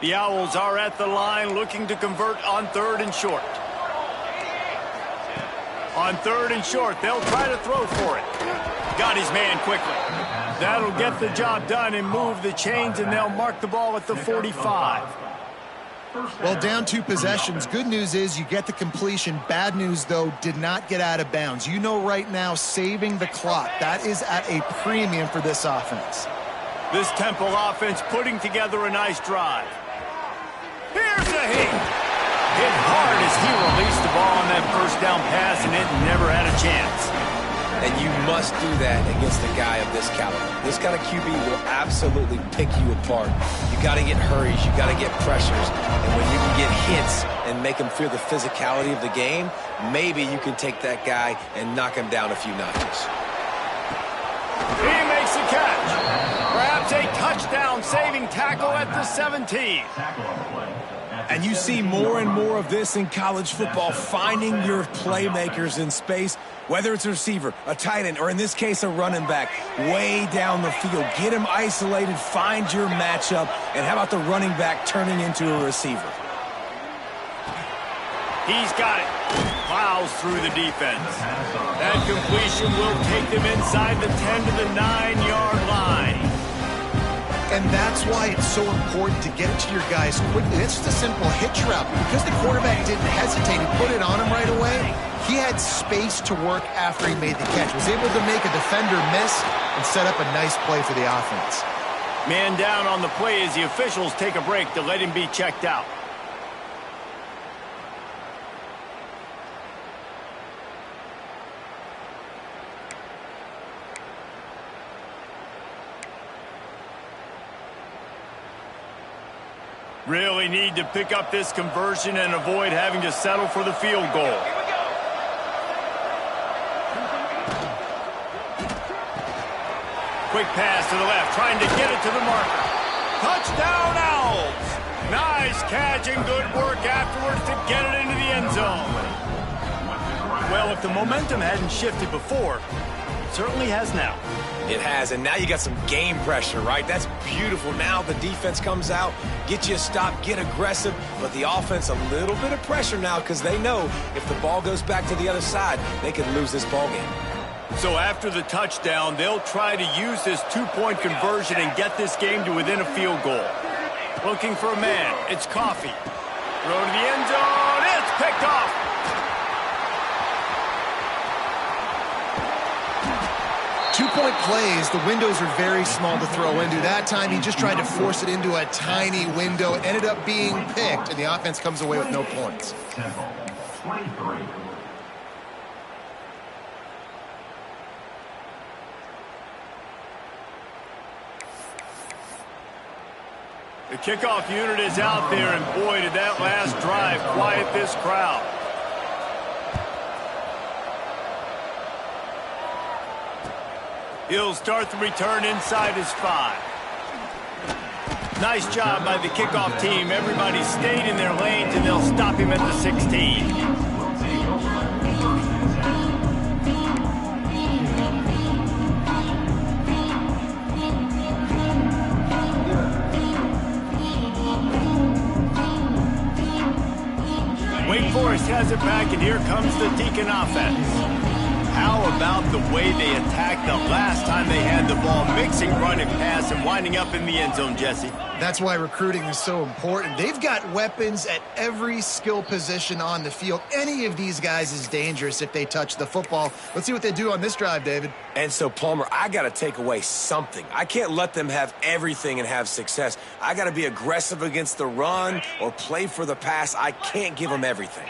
The Owls are at the line looking to convert on third and short. On third and short, they'll try to throw for it. Got his man quickly. That'll get the job done and move the chains, and they'll mark the ball at the 45. Well, down 2 possessions. Good news is you get the completion. Bad news, though, did not get out of bounds. You know right now, saving the clock, that is at a premium for this offense. This Temple offense putting together a nice drive. Here's a hit. Hit hard as he released the ball on that first down pass, and it never had a chance. And you must do that against a guy of this caliber. This kind of QB will absolutely pick you apart. You got to get hurries. You got to get pressures. And when you can get hits and make him feel the physicality of the game, maybe you can take that guy and knock him down a few notches. He makes the catch. Perhaps a touchdown-saving tackle at the 17. Tackle on the play at And you see more and more of this in college football, finding your playmakers in space, whether it's a receiver, a tight end, or in this case, a running back, way down the field. Get them isolated, find your matchup, and how about the running back turning into a receiver? He's got it. Plows through the defense. That completion will take them inside the 10 to the 9-yard line. And that's why it's so important to get it to your guys quickly. It's just a simple hitch route. Because the quarterback didn't hesitate, he put it on him right away. He had space to work after he made the catch. Was able to make a defender miss and set up a nice play for the offense. Man down on the play as the officials take a break to let him be checked out. Really need to pick up this conversion and avoid having to settle for the field goal. Quick pass to the left, trying to get it to the marker. Touchdown, Owls! Nice catch and good work afterwards to get it into the end zone. Well, if the momentum hadn't shifted before, it certainly has now. It has, and now you got some game pressure, right? That's beautiful. Now the defense comes out, get you a stop, get aggressive, but the offense a little bit of pressure now because they know if the ball goes back to the other side, they could lose this ball game. So after the touchdown, they'll try to use this two-point conversion and get this game to within a field goal. Looking for a man. It's Coffee. Throw to the end zone. It's picked off. Two-point plays, the windows are very small to throw into. That time, he just tried to force it into a tiny window. Ended up being picked, and the offense comes away with no points. 23. The kickoff unit is out there, and boy, did that last drive quiet this crowd. He'll start the return inside his 5. Nice job by the kickoff team. Everybody stayed in their lanes, and they'll stop him at the 16. Wakeforest has it back, and here comes the Deacon offense. How about the way they attacked the last time they had the ball, mixing run and pass and winding up in the end zone, Jesse? That's why recruiting is so important. They've got weapons at every skill position on the field. Any of these guys is dangerous if they touch the football. Let's see what they do on this drive, David. And so, Palmer, I got to take away something. I can't let them have everything and have success. I got to be aggressive against the run or play for the pass. I can't give them everything.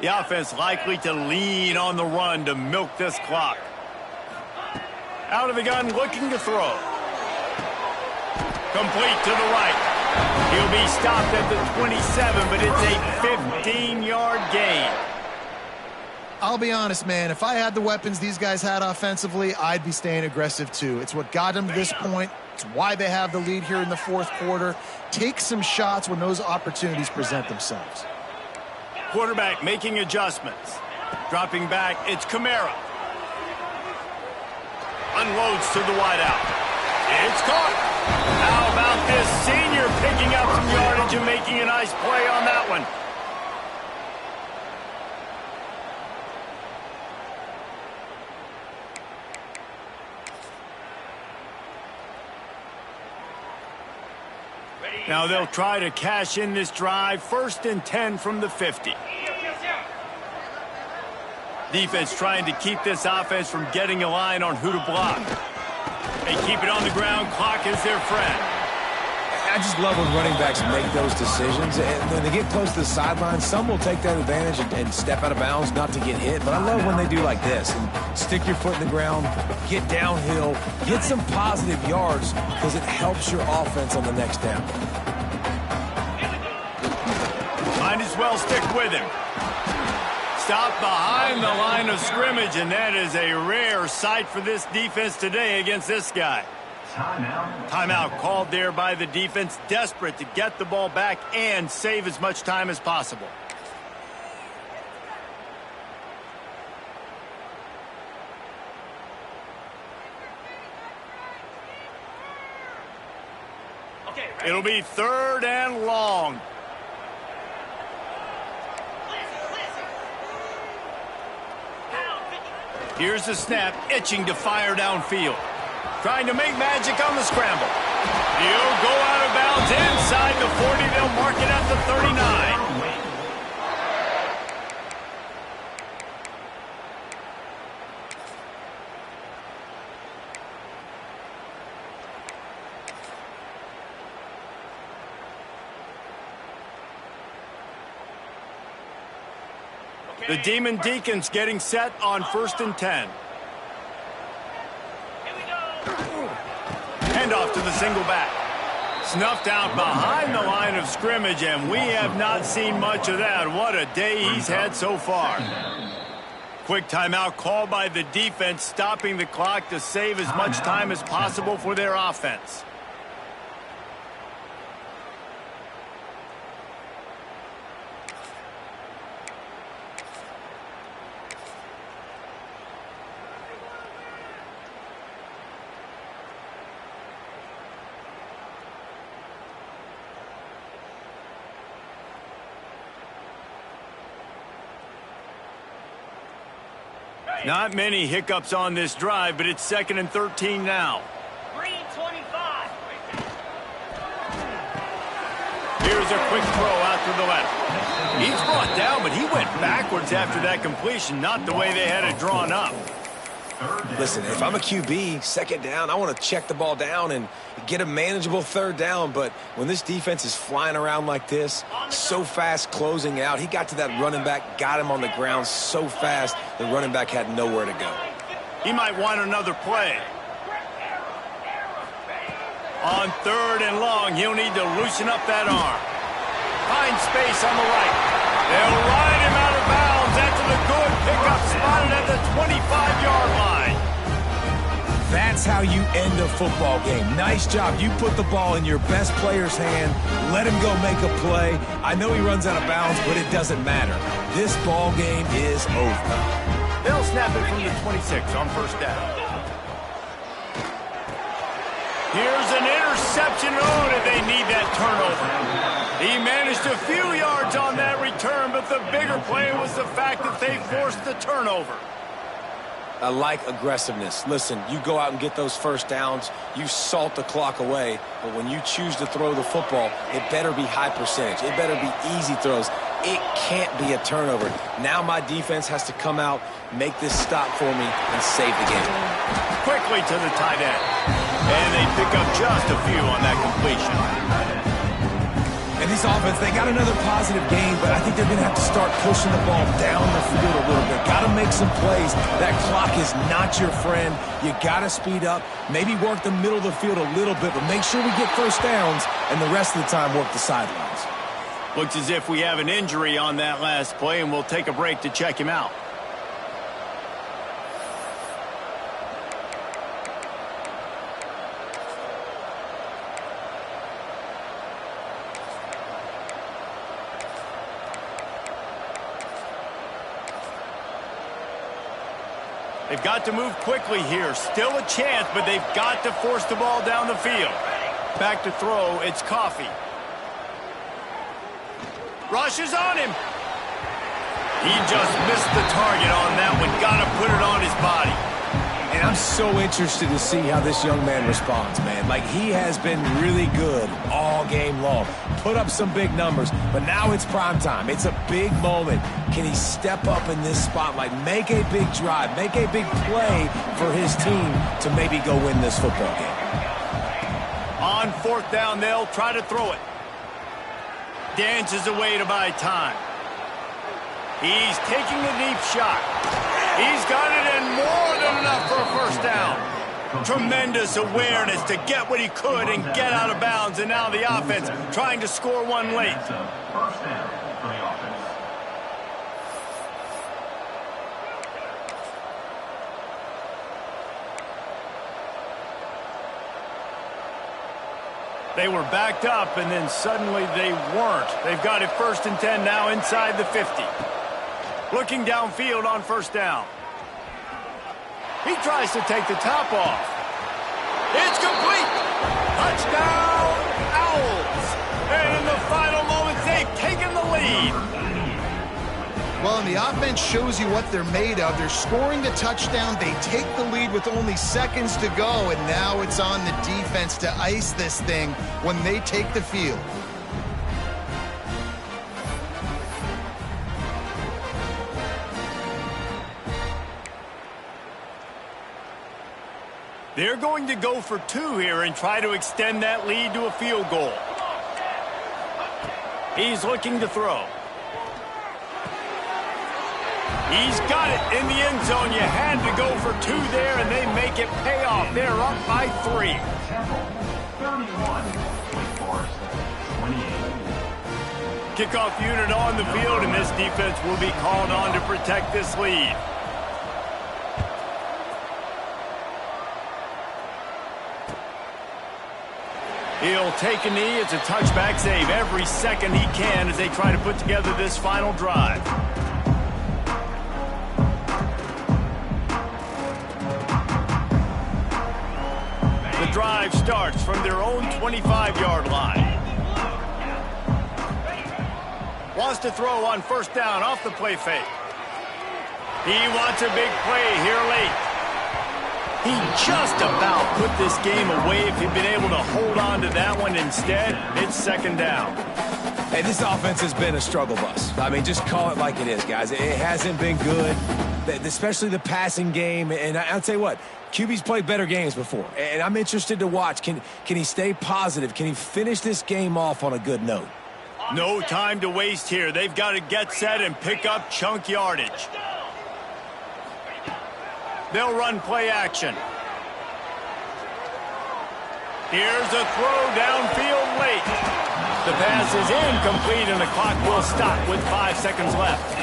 The offense likely to lean on the run to milk this clock. Out of the gun, looking to throw. Complete to the right. He'll be stopped at the 27, but it's a 15-yard gain. I'll be honest, man. If I had the weapons these guys had offensively, I'd be staying aggressive too. It's what got them to this point. It's why they have the lead here in the fourth quarter. Take some shots when those opportunities present themselves. Quarterback making adjustments. Dropping back, it's Kamara. Unloads to the wideout. It's caught. How about this senior picking up some yardage and making a nice play on that one? Now they'll try to cash in this drive. 1st and 10 from the 50. Defense trying to keep this offense from getting a line on who to block. They keep it on the ground. Clock is their friend. I just love when running backs make those decisions. And when they get close to the sideline, some will take that advantage and step out of bounds not to get hit. But I love when they do like this and stick your foot in the ground, get downhill, get some positive yards because it helps your offense on the next down. Might as well stick with him. Stop behind the line of scrimmage, and that is a rare sight for this defense today against this guy. Timeout. Timeout called there by the defense, desperate to get the ball back and save as much time as possible. It'll be 3rd and long. Here's the snap, itching to fire downfield. Trying to make magic on the scramble. He'll go out of bounds inside the 40. They'll mark it at the 39. The Demon Deacons getting set on 1st and 10. Handoff to the single back. Snuffed out behind the line of scrimmage, and we have not seen much of that. What a day he's had so far. Quick timeout called by the defense, stopping the clock to save as much time as possible for their offense. Not many hiccups on this drive, but it's 2nd and 13 now. Green 25. Here's a quick throw out to the left. He's brought down, but he went backwards after that completion, not the way they had it drawn up. Listen, if I'm a QB, 2nd down, I want to check the ball down and get a manageable 3rd down. But when this defense is flying around like this, so fast closing out, he got to that running back, got him on the ground so fast, the running back had nowhere to go. He might want another play. On 3rd and long, he'll need to loosen up that arm. Find space on the right. They'll ride him out of bounds after the good pickup spotted at the 25-yard line. That's how you end a football game. Nice job. You put the ball in your best player's hand. Let him go make a play. I know he runs out of bounds, but it doesn't matter. This ball game is over. They'll snap it from the 26 on 1st down. Here's an interception. Oh, did they need that turnover? He managed a few yards on that return, but the bigger play was the fact that they forced the turnover. I like aggressiveness. Listen, you go out and get those 1st downs, you salt the clock away, but when you choose to throw the football, it better be high percentage. It better be easy throws. It can't be a turnover. Now my defense has to come out, make this stop for me, and save the game. Quickly to the tight end. And they pick up just a few on that completion. And this offense, they got another positive game, but I think they're going to have to start pushing the ball down the field a little bit. Got to make some plays. That clock is not your friend. You got to speed up, maybe work the middle of the field a little bit, but make sure we get 1st downs, and the rest of the time work the sidelines. Looks as if we have an injury on that last play, and we'll take a break to check him out. They've got to move quickly here. Still a chance, but they've got to force the ball down the field. Back to throw, it's Coffee. Rushes on him. He just missed the target on that one. Got to put it on his body. And I'm so interested to see how this young man responds, man. Like, he has been really good all game long. Put up some big numbers, but now it's prime time. It's a big moment. Can he step up in this spotlight, make a big drive, make a big play for his team to maybe go win this football game? On 4th down, they'll try to throw it. Dances away to buy time. He's taking a deep shot. He's got it in more than enough for a 1st down. Tremendous awareness to get what he could and get out of bounds. And now the offense trying to score one late. 1st down for the offense. They were backed up, and then suddenly they weren't. They've got it 1st and 10 now inside the 50. Looking downfield on 1st down. He tries to take the top off. It's complete. Touchdown, Owls. And in the final moments, they've taken the lead. Well, and the offense shows you what they're made of. They're scoring the touchdown. They take the lead with only seconds to go, and now it's on the defense to ice this thing when they take the field. They're going to go for 2 here and try to extend that lead to a field goal. He's looking to throw. He's got it in the end zone. You had to go for 2 there, and they make it pay off. They're up by 3. 31, Wakeforest, 28. Kickoff unit on the field, and this defense will be called on to protect this lead. He'll take a knee. It's a touchback save every second he can as they try to put together this final drive. The drive starts from their own 25-yard line. Wants to throw on 1st down off the play fake. He wants a big play here late. He just about put this game away if he'd been able to hold on to that one. Instead, it's 2nd down. Hey, this offense has been a struggle bus. I mean, just call it like it is, guys. It hasn't been good, especially the passing game. And I'll tell you what, QB's played better games before. And I'm interested to watch. Can he stay positive? Can he finish this game off on a good note? No time to waste here. They've got to get set and pick up chunk yardage. They'll run play action. Here's a throw downfield late. The pass is incomplete, and the clock will stop with 5 seconds left.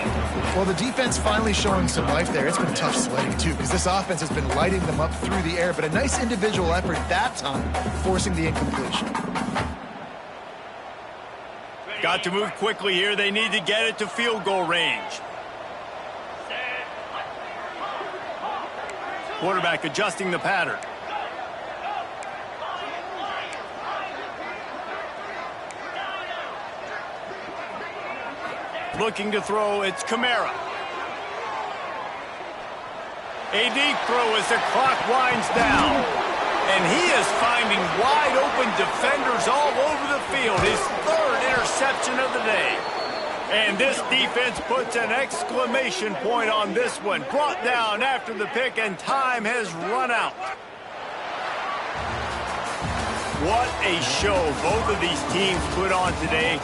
Well, the defense finally showing some life there. It's been tough sledding, too, because this offense has been lighting them up through the air, but a nice individual effort that time, forcing the incompletion. Got to move quickly here. They need to get it to field goal range. Quarterback adjusting the pattern. Looking to throw, it's Kamara. A deep throw as the clock winds down. And he is finding wide open defenders all over the field. His 3rd interception of the day. And this defense puts an exclamation point on this one. Brought down after the pick, and time has run out. What a show both of these teams put on today.